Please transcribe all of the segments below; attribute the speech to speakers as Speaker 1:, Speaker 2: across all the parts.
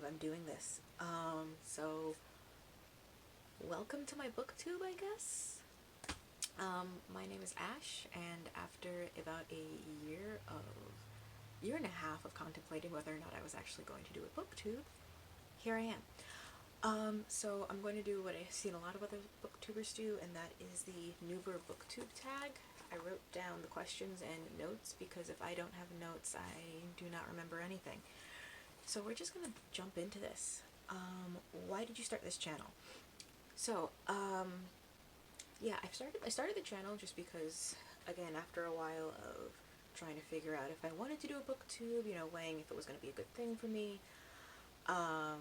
Speaker 1: I'm doing this. So welcome to my booktube, I guess. My name is Ash, and after about a year and a half of contemplating whether or not I was actually going to do a booktube, here I am. So I'm going to do what I've seen a lot of other booktubers do, and that is the Newbie Booktube Tag. I wrote down the questions and notes because if I don't have notes, I do not remember anything. So we're just gonna jump into this. Why did you start this channel? So, yeah, I started the channel just because, again, after a while of trying to figure out if I wanted to do a booktube, weighing if it was going to be a good thing for me, I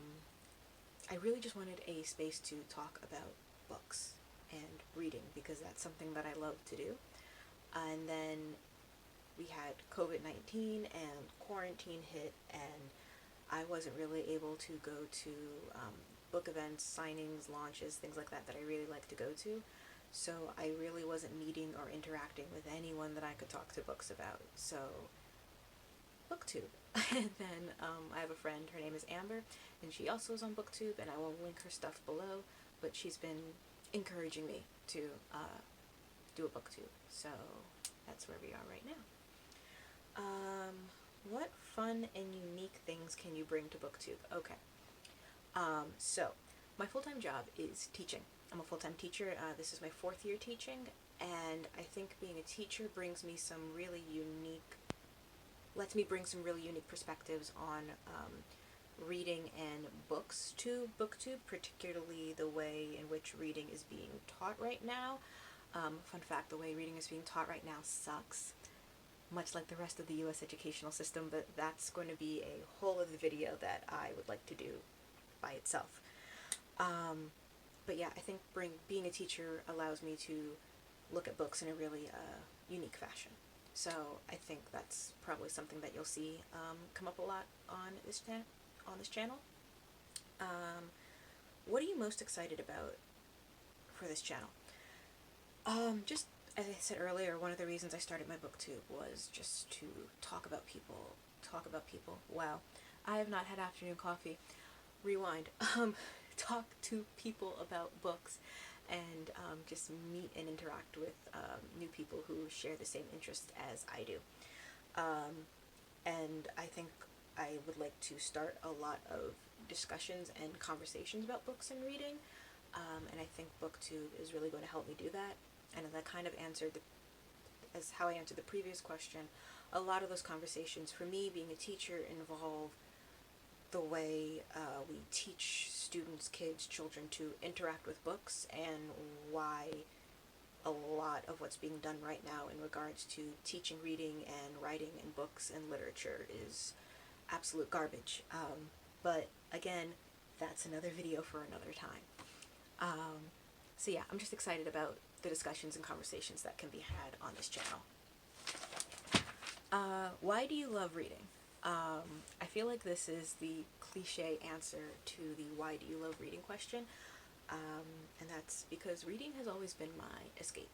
Speaker 1: really just wanted a space to talk about books and reading because that's something that I love to do. And then we had COVID-19 and quarantine hit, and I wasn't really able to go to book events, signings, launches, things like that I really like to go to. So I really wasn't meeting or interacting with anyone that I could talk to books about. So Booktube. And then I have a friend, her name is Amber, and she also is on Booktube, and I will link her stuff below, but she's been encouraging me to do a Booktube. So that's where we are right now. What fun and unique things can you bring to Booktube? Okay. So my full-time job is teaching. I'm a full-time teacher. This is my 4th year teaching, and I think being a teacher brings me some really unique, lets me bring some really unique perspectives on reading and books to Booktube, particularly the way in which reading is being taught right now. Fun fact, the way reading is being taught right now sucks, much like the rest of the US educational system, but that's going to be a whole other video that I would like to do by itself. But yeah, I think being a teacher allows me to look at books in a really unique fashion. So I think that's probably something that you'll see come up a lot on this channel. What are you most excited about for this channel? Just as I said earlier, one of the reasons I started my booktube was just to talk about people. Wow, I have not had afternoon coffee. Rewind. Talk to people about books and just meet and interact with new people who share the same interests as I do. And I think I would like to start a lot of discussions and conversations about books and reading, and I think Booktube is really going to help me do that. And that kind of as how I answered the previous question, a lot of those conversations for me being a teacher involve the way we teach students, kids, children to interact with books, and why a lot of what's being done right now in regards to teaching reading and writing in books and literature is absolute garbage. But again, that's another video for another time. So yeah, I'm just excited about the discussions and conversations that can be had on this channel. Why do you love reading? I feel like this is the cliche answer to the why do you love reading question, and that's because reading has always been my escape.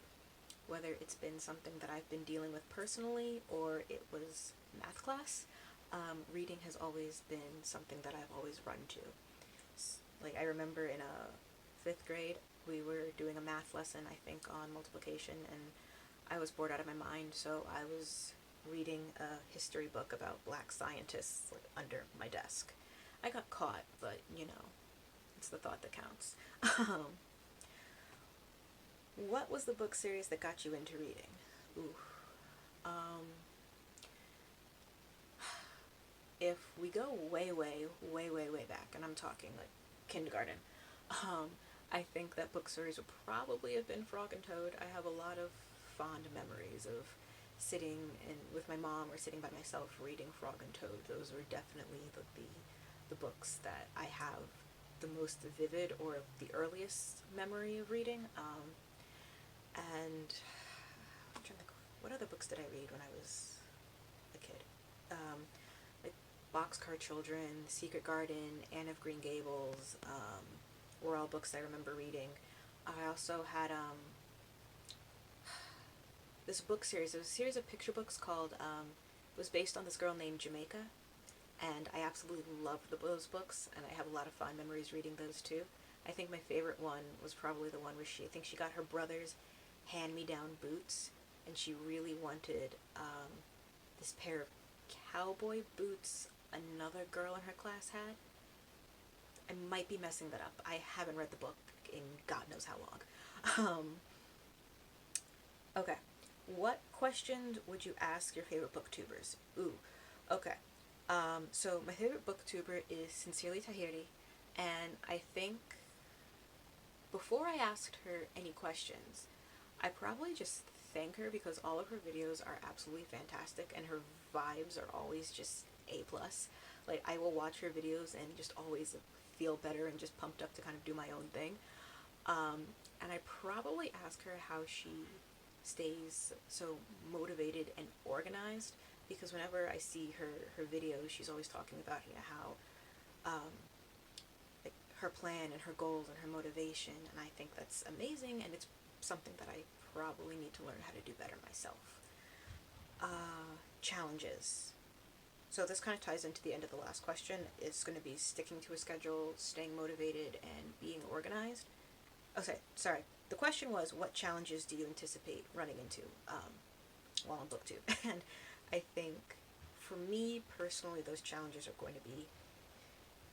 Speaker 1: Whether it's been something that I've been dealing with personally or it was math class, reading has always been something that I've always run to. Like, I remember in 5th grade, we were doing a math lesson, I think, on multiplication, and I was bored out of my mind, so I was reading a history book about black scientists under my desk. I got caught, but it's the thought that counts. What was the book series that got you into reading? Ooh. If we go way back, and I'm talking like kindergarten, I think that book series would probably have been Frog and Toad. I have a lot of fond memories of sitting with my mom or sitting by myself reading Frog and Toad. Those were definitely the books that I have the most vivid or the earliest memory of reading. And I'm trying to think, what other books did I read when I was a kid? Like Boxcar Children, The Secret Garden, Anne of Green Gables, were all books I remember reading. I also had this book series. It was a series of picture books called, it was based on this girl named Jamaica, and I absolutely love those books, and I have a lot of fond memories reading those too. I think my favorite one was probably the one where I think she got her brother's hand-me-down boots, and she really wanted this pair of cowboy boots another girl in her class had. I might be messing that up. I haven't read the book in God knows how long. Okay. What questions would you ask your favorite booktubers? Ooh, okay. So my favorite booktuber is Sincerely Tahiri, and I think before I asked her any questions, I probably just thank her because all of her videos are absolutely fantastic and her vibes are always just A plus. Like, I will watch her videos and just always feel better and just pumped up to kind of do my own thing. And I probably ask her how she stays so motivated and organized, because whenever I see her videos, she's always talking about, you know, how like her plan and her goals and her motivation, and I think that's amazing, and it's something that I probably need to learn how to do better myself. Challenges. So this kind of ties into the end of the last question. It's going to be sticking to a schedule, staying motivated, and being organized. Okay, sorry. The question was, what challenges do you anticipate running into while on Booktube? And I think, for me personally, those challenges are going to be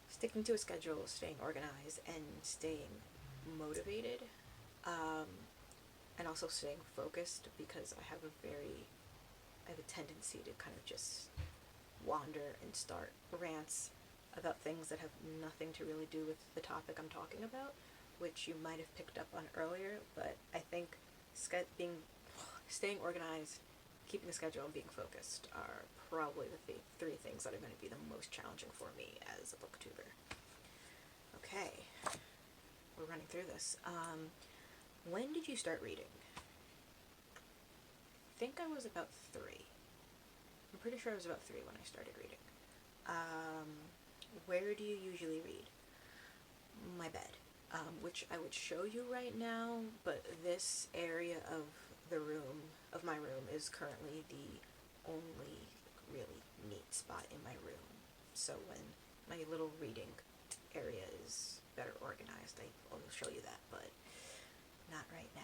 Speaker 1: sticking to a schedule, staying organized, and staying motivated, and also staying focused, because I have a tendency to kind of just wander and start rants about things that have nothing to really do with the topic I'm talking about, which you might have picked up on earlier. But I think staying organized, keeping a schedule, and being focused are probably the three things that are going to be the most challenging for me as a booktuber. Okay, we're running through this. When did you start reading? I think I was about 3. I'm pretty sure I was about 3 when I started reading. Where do you usually read? My bed, which I would show you right now, but this area of my room, is currently the only really neat spot in my room. So when my little reading area is better organized, I will show you that, but not right now.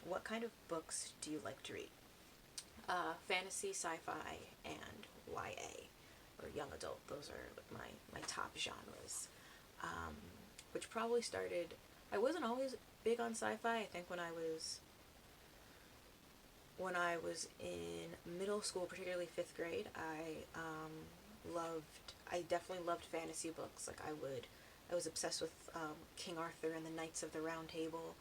Speaker 1: What kind of books do you like to read? Fantasy, sci-fi, and YA, or young adult. Those are my top genres. Which probably started, I wasn't always big on sci-fi. I think when I was in middle school, particularly 5th grade, I definitely loved fantasy books. Like, I was obsessed with King Arthur and the Knights of the Round Table.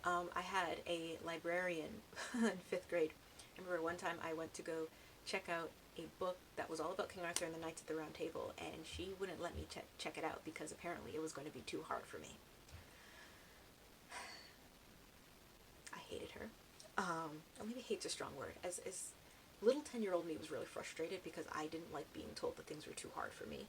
Speaker 1: I had a librarian in 5th grade. I remember one time I went to go check out a book that was all about King Arthur and the Knights of the Round Table, and she wouldn't let me check it out because apparently it was going to be too hard for me. I hated her. Maybe hate's a strong word. As little 10-year-old me was really frustrated because I didn't like being told that things were too hard for me,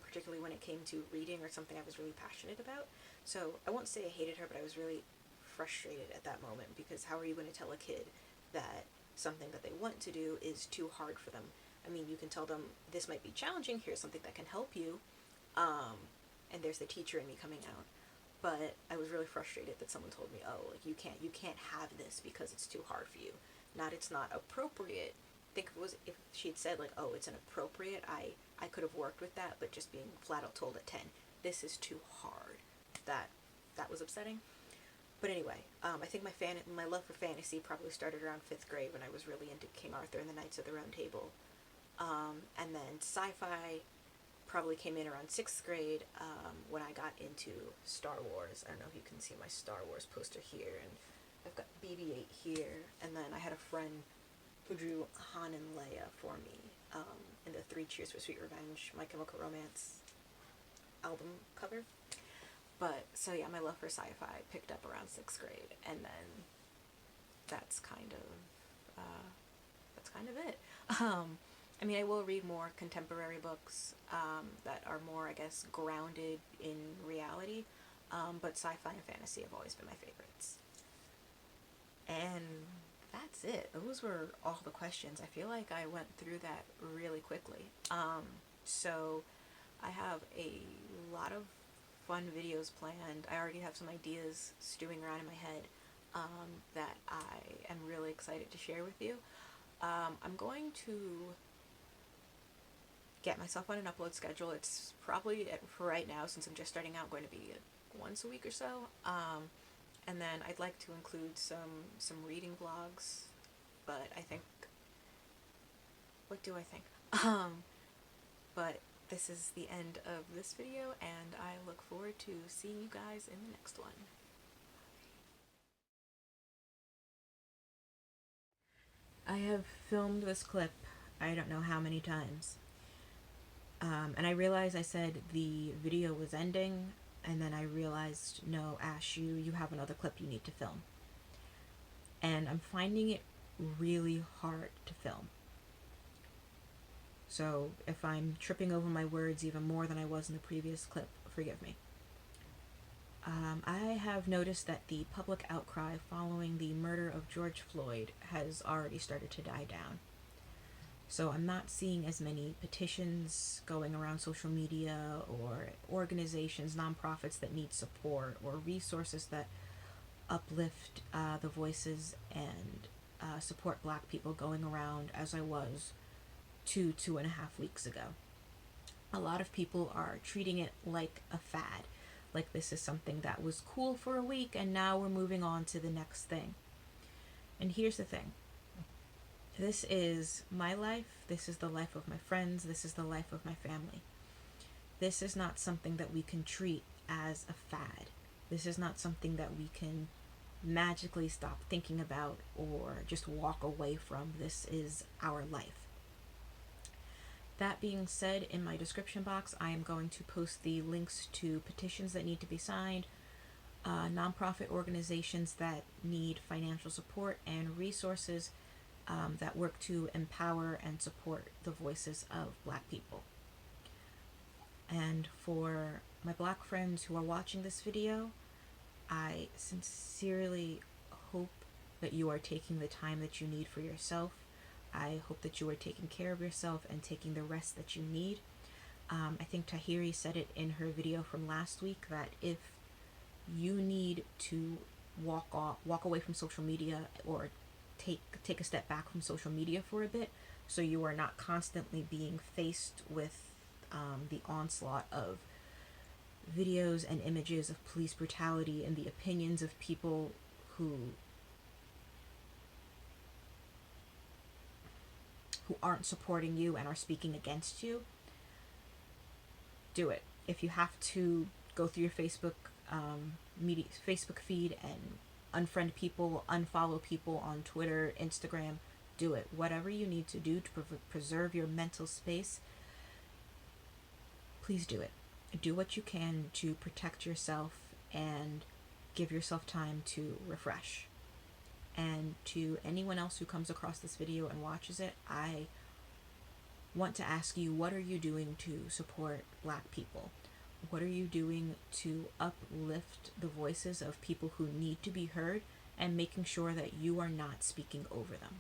Speaker 1: particularly when it came to reading or something I was really passionate about. So I won't say I hated her, but I was really frustrated at that moment, because how are you going to tell a kid that something that they want to do is too hard for them? I mean, you can tell them this might be challenging, here's something that can help you, and there's the teacher in me coming out. But I was really frustrated that someone told me, oh, like, you can't have this because it's too hard for you. Not it's not appropriate. If she had said, like, oh, it's inappropriate, I could have worked with that, but just being flat out told at 10, this is too hard, that was upsetting. But anyway, I think my love for fantasy probably started around 5th grade, when I was really into King Arthur and the Knights of the Round Table. And then sci-fi probably came in around 6th grade, when I got into Star Wars. I don't know if you can see my Star Wars poster here, and I've got BB-8 here, and then I had a friend who drew Han and Leia for me, in the 3 Cheers for Sweet Revenge, My Chemical Romance album cover. But, so yeah, my love for sci-fi picked up around 6th grade, and then that's kind of it. I mean, I will read more contemporary books, that are more, I guess, grounded in reality, but sci-fi and fantasy have always been my favorites. And that's it. Those were all the questions. I feel like I went through that really quickly. So I have a lot of fun videos planned. I already have some ideas stewing around in my head that I am really excited to share with you. I'm going to get myself on an upload schedule. It's probably, for right now, since I'm just starting out, going to be once a week or so. And then I'd like to include some reading vlogs, but I think, what do I think? But this is the end of this video, and I look forward to seeing you guys in the next one. I have filmed this clip I don't know how many times. And I realized I said the video was ending, and then I realized, no, Ash, you have another clip you need to film. And I'm finding it really hard to film. So if I'm tripping over my words even more than I was in the previous clip, forgive me. I have noticed that the public outcry following the murder of George Floyd has already started to die down. So I'm not seeing as many petitions going around social media, or organizations, nonprofits that need support, or resources that uplift the voices and support Black people going around as I was 2.5 weeks ago. A lot of people are treating it like a fad, like this is something that was cool for a week and now we're moving on to the next thing. And here's the thing. This is my life, this is the life of my friends, this is the life of my family. This is not something that we can treat as a fad. This is not something that we can magically stop thinking about or just walk away from. This is our life. That being said, in my description box, I am going to post the links to petitions that need to be signed, nonprofit organizations that need financial support, and resources that work to empower and support the voices of Black people. And for my Black friends who are watching this video, I sincerely hope that you are taking the time that you need for yourself. I hope that you are taking care of yourself and taking the rest that you need. I think Tahiri said it in her video from last week that if you need to walk away from social media, or take a step back from social media for a bit, so you are not constantly being faced with the onslaught of videos and images of police brutality and the opinions of people who aren't supporting you and are speaking against you, do it. If you have to go through your Facebook feed and unfriend people, unfollow people on Twitter, Instagram, do it. Whatever you need to do to preserve your mental space, please do it. Do what you can to protect yourself and give yourself time to refresh. And to anyone else who comes across this video and watches it, I want to ask you, what are you doing to support Black people? What are you doing to uplift the voices of people who need to be heard, and making sure that you are not speaking over them?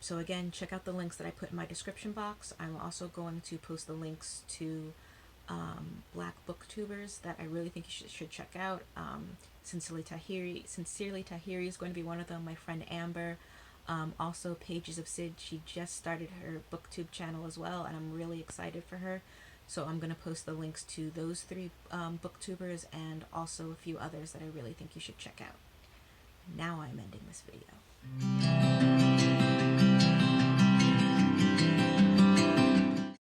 Speaker 1: So again, check out the links that I put in my description box. I'm also going to post the links to Black Booktubers that I really think you should check out. Sincerely Tahiri is going to be one of them. My friend Amber, also Pages of Sid. She just started her Booktube channel as well, and I'm really excited for her. So I'm going to post the links to those 3 booktubers, and also a few others that I really think you should check out. Now I'm ending this video.